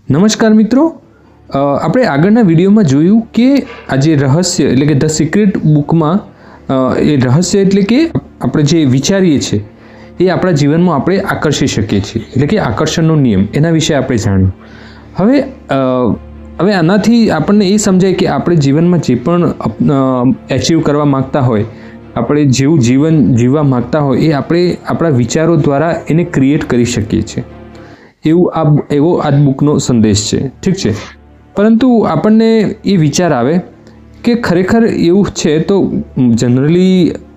નમસ્કાર મિત્રો, આપણે આગળના વિડીયોમાં જોયું કે આ જે રહસ્ય એટલે કે ધ સિક્રેટ બુકમાં એ રહસ્ય એટલે કે આપણે જે વિચારીએ છીએ એ આપણા જીવનમાં આપણે આકર્ષી શકીએ છીએ, એટલે કે આકર્ષણનો નિયમ, એના વિશે આપણે જાણ્યું. હવે આનાથી આપણને એ સમજાય કે આપણે જીવનમાં જે પણ એચીવ કરવા માગતા હોય, આપણે જેવું જીવન જીવવા માગતા હોય એ આપણે આપણા વિચારો દ્વારા એને ક્રિએટ કરી શકીએ છીએ. એવો આ બુકનો સંદેશ છે. ઠીક છે, પરંતુ આપણને એ વિચાર આવે કે ખરેખર એવું છે તો જનરલી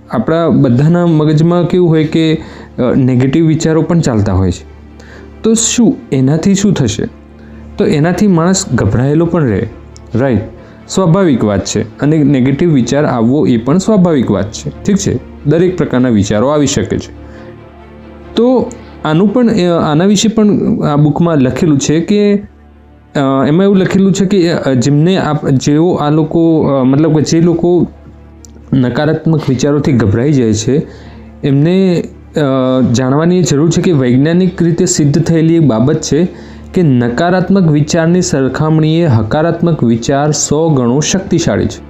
આપણા બધાના મગજમાં કેવું હોય કે નેગેટિવ વિચારો પણ ચાલતા હોય છે. તો શું એનાથી શું થશે? તો એનાથી માણસ ગભરાયેલો પણ રહે. રાઈટ, સ્વાભાવિક વાત છે. અને નેગેટિવ વિચાર આવવો એ પણ સ્વાભાવિક વાત છે. ઠીક છે, દરેક પ્રકારના વિચારો આવી શકે છે. તો આના વિશે પણ આ બુકમાં લખેલું છે કે એમાં એવું લખેલું છે કે જે લોકો નકારાત્મક વિચારોથી ગભરાઈ જાય છે એમને જાણવાની જરૂર છે કે વૈજ્ઞાનિક રીતે સિદ્ધ થયેલી એક બાબત છે કે નકારાત્મક વિચારની સરખામણીએ હકારાત્મક વિચાર 100 ગણો શક્તિશાળી છે.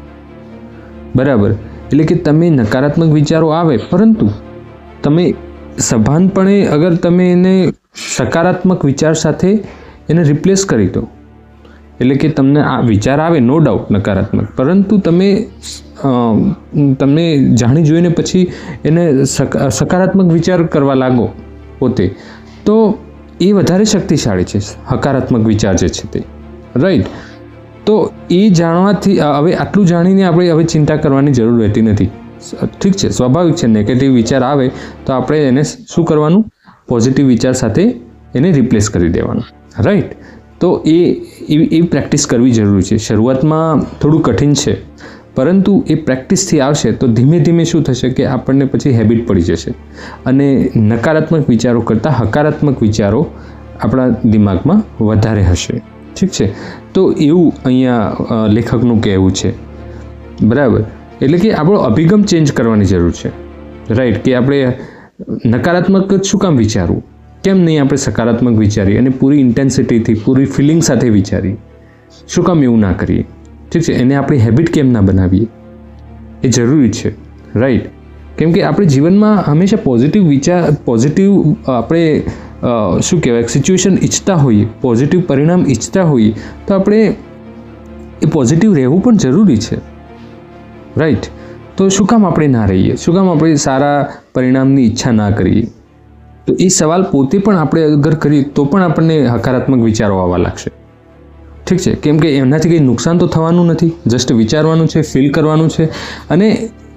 બરાબર, એટલે કે તમે નકારાત્મક વિચારો આવે પરંતુ તમે સભાનપણે અગર તમે એને સકારાત્મક વિચાર સાથે એને રિપ્લેસ કરી દો, એટલે કે તમને આ વિચાર આવે નો ડાઉટ નકારાત્મક, પરંતુ તમે જાણી જોઈને પછી એને સકારાત્મક વિચાર કરવા લાગો પોતે, તો એ વધારે શક્તિશાળી છે હકારાત્મક વિચાર જે છે તે. રાઈટ, તો એ જાણવાથી હવે આટલું જાણીને આપણે હવે ચિંતા કરવાની જરૂર રહેતી નથી. ઠીક છે, સ્વાભાવિક છે, નેગેટિવ વિચાર આવે તો આપણે એને શું કરવાનું? પોઝિટિવ વિચાર સાથે એને રિપ્લેસ કરી દેવાનું. રાઈટ, તો એ પ્રેક્ટિસ કરવી જરૂરી છે. શરૂઆતમાં થોડું કઠિન છે, પરંતુ એ પ્રેક્ટિસથી આવશે તો ધીમે ધીમે શું થશે કે આપણને પછી હેબિટ પડી જશે અને નકારાત્મક વિચારો કરતાં હકારાત્મક વિચારો આપણા દિમાગમાં વધારે હશે. ઠીક છે, તો એવું અહીંયા લેખકનું કહેવું છે. બરાબર, એટલે કે આપણો અભિગમ ચેન્જ કરવાની જરૂર છે. રાઈટ, કે આપણે નકારાત્મક શું કામ વિચારવું, કેમ નહીં આપણે સકારાત્મક વિચારીએ અને પૂરી ઇન્ટેન્સિટીથી પૂરી ફિલિંગ સાથે વિચારીએ? શું કામ એવું ના કરીએ? ઠીક છે, એને આપણી હેબિટ કેમ ના બનાવીએ? એ જરૂરી છે. રાઈટ, કેમ કે આપણે જીવનમાં હંમેશા પોઝિટિવ આપણે શું કહેવાય સિચ્યુએશન ઈચ્છતા હોઈએ, પોઝિટિવ પરિણામ ઈચ્છતા હોઈએ, તો આપણે એ પોઝિટિવ રહેવું પણ જરૂરી છે. રાઈટ, તો શું કામ આપણે ના રહીએ? શું કામ આપણે સારા પરિણામની ઈચ્છા ના કરીએ? તો એ સવાલ પોતે પણ આપણે અગર કરીએ તો પણ આપણને હકારાત્મક વિચારો આવવા લાગશે. ઠીક છે, કેમ કે એનાથી કંઈ નુકસાન તો થવાનું નથી, જસ્ટ વિચારવાનું છે, ફીલ કરવાનું છે, અને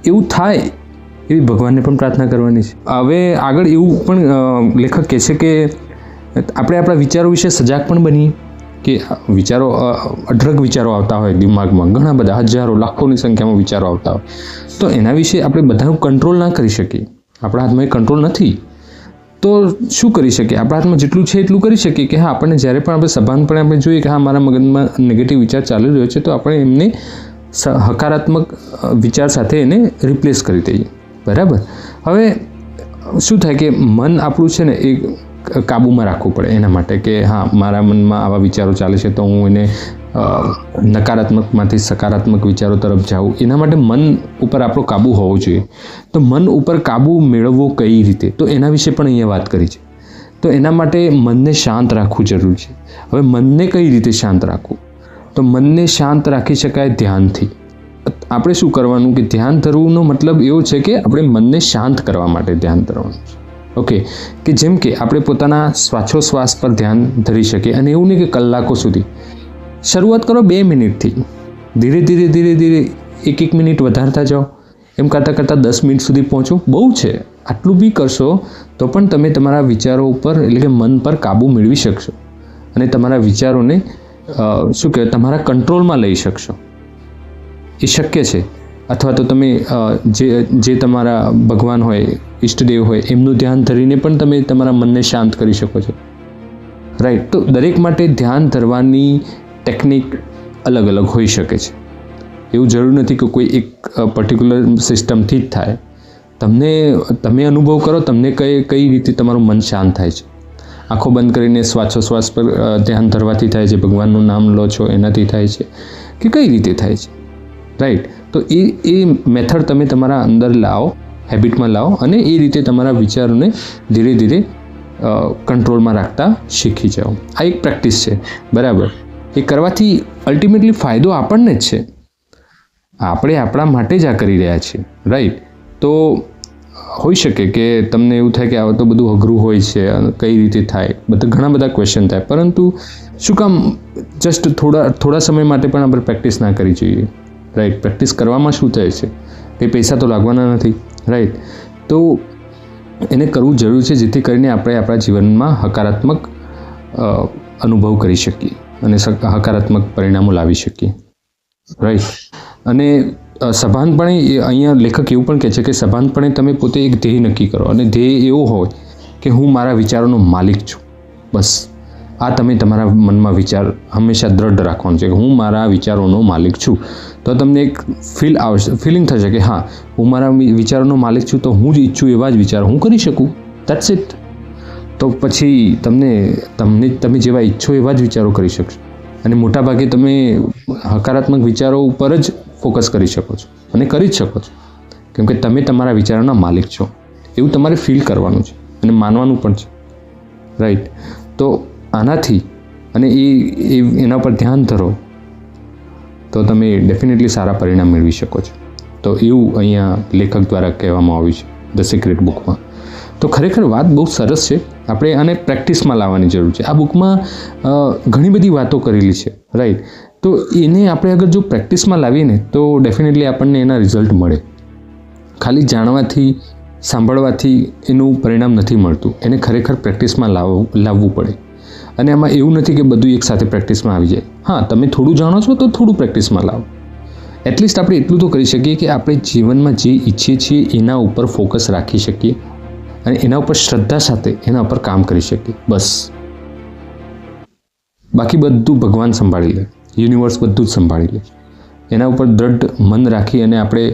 એવું થાય એવી ભગવાનને પણ પ્રાર્થના કરવાની છે. હવે આગળ એવું પણ લેખક કહે છે કે આપણે આપણા વિચારો વિશે સજાગ પણ બનીએ, કે અઢળક વિચારો આવતા હોય દિમાગમાં, ઘણા બધા હજારો લાખોની સંખ્યામાં વિચારો આવતા હોય, તો એના વિશે આપણે બધાનું કંટ્રોલ ના કરી શકીએ. આપણા હાથમાં એ કંટ્રોલ નથી. તો શું કરી શકીએ? આપણા હાથમાં જેટલું છે એટલું કરી શકીએ કે હા, આપણને જ્યારે પણ આપણે સભાનપણે આપણે જોઈએ કે હા મારા મગજમાં નેગેટિવ વિચાર ચાલી રહ્યો છે, તો આપણે એમને હકારાત્મક વિચાર સાથે એને રિપ્લેસ કરી દઈએ. બરાબર, હવે શું થાય કે મન આપણું છે ને એ કાબૂમાં રાખવું પડે એના માટે કે હા, મારા મનમાં આવા વિચારો ચાલે છે તો હું એને નકારાત્મકમાંથી સકારાત્મક વિચારો તરફ જાઉં. એના માટે મન ઉપર આપણો કાબૂ હોવો જોઈએ. તો મન ઉપર કાબૂ મેળવવો કઈ રીતે, તો એના વિશે પણ અહીંયા વાત કરી છે. તો એના માટે મનને શાંત રાખવું જરૂરી છે. હવે મનને કઈ રીતે શાંત રાખવું? તો મનને શાંત રાખી શકાય ધ્યાનથી. આપણે શું કરવાનું કે ધ્યાન ધરવુંનો મતલબ એવો છે કે આપણે મનને શાંત કરવા માટે ધ્યાન ધરવાનું છે. ઓકે, કે જેમ કે આપણે પોતાના શ્વાસોશ્વાસ પર ધ્યાન ધરી શકીએ, અને એવું નહીં કે કલાકો સુધી. શરૂઆત કરો 2 મિનિટથી, ધીરે ધીરે 1 મિનિટ વધારતા જાઓ, એમ કરતાં 10 મિનિટ સુધી પહોંચો. બહુ છે, આટલું બી કરશો તો પણ તમે તમારા વિચારો ઉપર એટલે કે મન પર કાબૂ મેળવી શકશો અને તમારા વિચારોને શું કહેવાય તમારા કંટ્રોલમાં લઈ શકશો. એ શક્ય છે. અથવા તો તમે જે તમારા ભગવાન હોય, ઈષ્ટદેવ હોય, એમનું ધ્યાન ધરીને પણ તમે તમારા મનને શાંત કરી શકો છો. રાઈટ, તો દરેક માટે ધ્યાન ધરવાની ટેકનિક અલગ અલગ હોઈ શકે છે. એવું જરૂર નથી કે કોઈ એક પર્ટિક્યુલર સિસ્ટમથી જ થાય. તમે અનુભવ કરો તમને કઈ રીતે તમારું મન શાંત થાય છે. આંખો બંધ કરીને શ્વાસોશ્વાસ પર ધ્યાન ધરવાથી થાય છે, ભગવાનનું નામ લો છો એનાથી થાય છે, કે કઈ રીતે થાય છે, રાઈટ? તો એ મેથડ તમે તમારા અંદર લાવો, હેબિટમાં લાવો, અને એ રીતે તમારા વિચારોને ધીરે ધીરે કંટ્રોલમાં રાખતા શીખી જાઓ. આ એક પ્રેક્ટિસ છે, બરાબર? એ કરવાથી અલ્ટિમેટલી ફાયદો આપણને જ છે. આપણે આપણા માટે જ આ કરી રહ્યા છીએ, રાઈટ? તો હોઈ શકે કે તમને એવું થાય કે આ તો બધું અઘરું હોય છે, કઈ રીતે થાય, ઘણા બધા ક્વેશ્ચન થાય, પરંતુ શું કામ જસ્ટ થોડા સમય માટે પણ આપણે પ્રેક્ટિસ ના કરવી જોઈએ, રાઈટ? પ્રેક્ટિસ કરવામાં શું થાય છે? કંઈ પૈસા તો લાગવાના નથી, રાઈટ? તો એને કરવું જરૂર છે, જેથી કરીને આપણે આપણા જીવનમાં હકારાત્મક અનુભવ કરી શકીએ અને હકારાત્મક પરિણામો લાવી શકીએ, રાઈટ? અને સભાનપણે અહીંયા લેખક એવું પણ કહે છે કે સભાનપણે તમે પોતે એક ધ્યેય નક્કી કરો, અને ધ્યેય એવો હોય કે હું મારા વિચારોનો માલિક છું. બસ આ તમે તમારા મનમાં વિચાર હંમેશા દ્રઢ રાખવાનો છે કે હું મારા વિચારોનો માલિક છું. તો તમને એક ફિલિંગ થશે કે હા, હું મારા વિચારોનો માલિક છું, તો હું જ ઈચ્છું એવા જ વિચારો હું કરી શકું. That's it. તો પછી તમે જેવા ઈચ્છો એવા જ વિચારો કરી શકશો, અને મોટાભાગે તમે હકારાત્મક વિચારો ઉપર જ ફોકસ કરી શકો છો, અને કરી જ શકો છો, કેમ કે તમે તમારા વિચારોના માલિક છો એવું તમારે ફીલ કરવાનું છે અને માનવાનું પણ છે, રાઈટ? તો આનાથી અને એના પર ધ્યાન ધરો તો તમે ડેફિનેટલી સારા પરિણામ મેળવી શકો છો. તો એવું અહીંયા લેખક દ્વારા કહેવામાં આવ્યું છે ધ સિક્રેટ બુકમાં. તો ખરેખર વાત બહુ સરસ છે. આપણે આને પ્રેક્ટિસમાં લાવવાની જરૂર છે. આ બુકમાં ઘણી બધી વાતો કરેલી છે, રાઈટ? તો એને આપણે અગર જો પ્રેક્ટિસમાં લાવીએ ને તો ડેફિનેટલી આપણને એના રિઝલ્ટ મળે. ખાલી જાણવાથી, સાંભળવાથી એનું પરિણામ નથી મળતું. એને ખરેખર પ્રેક્ટિસમાં લાવવું પડે. અને આમાં એવું નથી કે બધું એકસાથે પ્રેક્ટિસમાં આવી જાય. હા, તમે થોડું જાણો છો તો થોડું પ્રેક્ટિસમાં લાવો. એટલીસ્ટ આપણે એટલું તો કરી શકીએ કે આપણે જીવનમાં જે ઈચ્છીએ છીએ એના ઉપર ફોકસ રાખી શકીએ અને એના ઉપર શ્રદ્ધા સાથે એના ઉપર કામ કરી શકીએ, બસ. બાકી બધું ભગવાન સંભાળી લે, યુનિવર્સ બધું જ સંભાળી લે. એના ઉપર દ્રઢ મન રાખી અને આપણે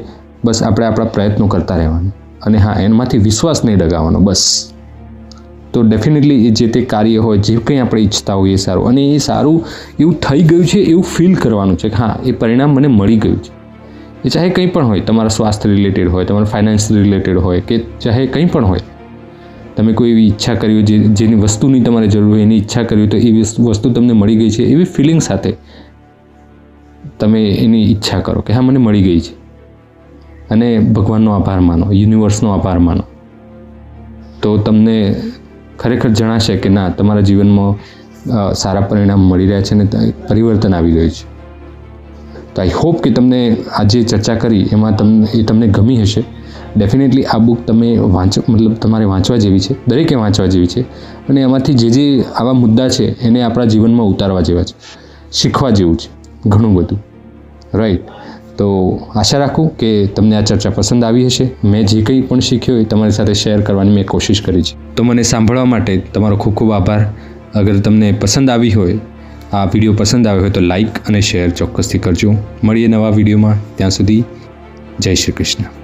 આપણા પ્રયત્નો કરતા રહેવાના, અને હા, એનામાંથી વિશ્વાસ નહીં ડગાવવાનો, બસ. તો ડેફિનેટલી એ જે તે કાર્ય હોય, જે કંઈ આપણે ઈચ્છતા હોઈએ એ સારું, અને એ સારું એવું થઈ ગયું છે એવું ફીલ કરવાનું છે કે હા, એ પરિણામ મને મળી ગયું છે. એ ચાહે કંઈ પણ હોય, તમારા સ્વાસ્થ્ય રિલેટેડ હોય, તમારા ફાઇનાન્સ રિલેટેડ હોય, કે ચાહે કંઈ પણ હોય. તમે કોઈ એવી ઈચ્છા કરી હોય, જેની વસ્તુની તમારે જરૂર હોય, એની ઈચ્છા કરી હોય, તો એ વસ્તુ તમને મળી ગઈ છે એવી ફિલિંગ સાથે તમે એની ઈચ્છા કરો કે હા, મને મળી ગઈ છે, અને ભગવાનનો આભાર માનો, યુનિવર્સનો આભાર માનો. તો તમને ખરેખર જણાશે કે ના, તમારા જીવનમાં સારા પરિણામ મળી રહ્યા છે અને પરિવર્તન આવી રહ્યું છે. તો આઈ હોપ કે તમને આજે ચર્ચા કરી એમાં તમને ગમી હશે. ડેફિનેટલી આ બુક તમારે વાંચવા જેવી છે, દરેકે વાંચવા જેવી છે. અને એમાંથી જે આવા મુદ્દા છે એને આપણા જીવનમાં ઉતારવા જેવા છે, શીખવા જેવું છે ઘણું બધું, રાઈટ? તો આશા રાખું કે તમને આ ચર્ચા પસંદ આવી હશે. મેં જે કંઈ પણ શીખ્યો એ તમારી સાથે શેર કરવાની મેં કોશિશ કરી છે. તો મને સાંભળવા માટે તમારો ખૂબ ખૂબ આભાર. અગર તમને પસંદ આવી હોય, આ વિડીયો પસંદ આવ્યો હોય, તો લાઈક અને શેર ચોક્કસથી કરજો. મળીએ નવા વિડીયોમાં. ત્યાં સુધી જય શ્રી કૃષ્ણ.